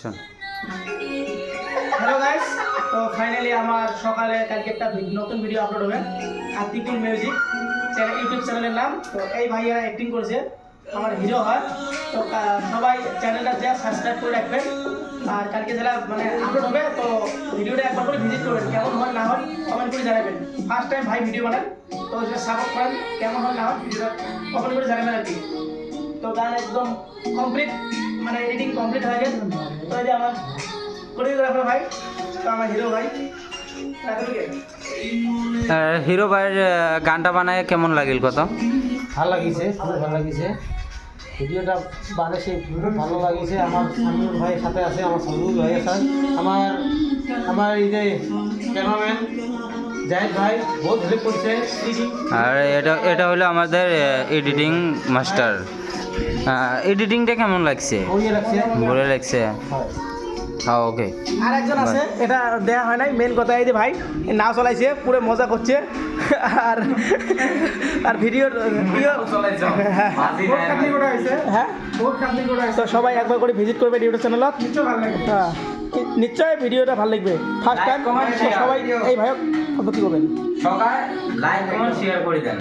চল। Hello guys, তো finally আমার সকালে কালকে একটা নতুন ভিডিও আপলোড হবে আতিকুল মিউজিক চ্যানেল, ইউটিউব চ্যানেলের নাম। তো এই ভাইয়ারা অ্যাক্টিং করছে, আমার হিরো হয়। তো সবাই চ্যানেলটা যা সাবস্ক্রাইব করে রাখবেন। আর কালকে যারা মানে আপলোড হবে তো ভিডিওটা একবার করে ভিজিট করবেন, কেমন হয় না হয় কমেন্ট করে জানাবেন। ফার্স্ট টাইম ভাই ভিডিও বানান, তো যে সাপোর্ট করেন, কেমন হয় না হয় ভিডিওটা কমেন্ট করে জানাবেন আর কি। তো গান একদম কমপ্লিট, মানে এডিটিং কমপ্লিট হয়ে গেছে। তো এই যে আমার কোরিওগ্রাফার ভাই, তো আমার হিরো ভাই হিরো ভাইয়ের গানটা বানায় কেমন লাগিল কত? ভাল লাগিছে, খুব ভালো লাগিছে। ভিডিওটা বানাইছে, খুব ভালো লাগিছে। আমার সামিউল ভাইয়ের সাথে আছে, আমার সামিউল ভাই আছে, আমার এই যে ক্যামেরাম্যান জাহিদ ভাই বহুত হেল্প করছে। আর এটা হলো আমাদের এডিটিং মাস্টার। এডিটিংটা কেমন লাগছে? ওই লাগছে, ভালো লাগছে। হ্যাঁ, ওকে। আর একজন আছে, এটা দেয়া হয় নাই। মেন কথা এই যে ভাই নাও চলাইছে, পুরো মজা করছে। আর আর ভিডিও হ্যাঁ, তো সবাই একবার করে ভিজিট করবে ইউটিউব চ্যানেলত। হ্যাঁ, নিশ্চয়ই ভিডিওটা ভালো লাগবে। ফার্স্ট টাইম সবাই এই ভাইক কি করবেন, সবাই লাইক কমেন্ট শেয়ার করে দেন।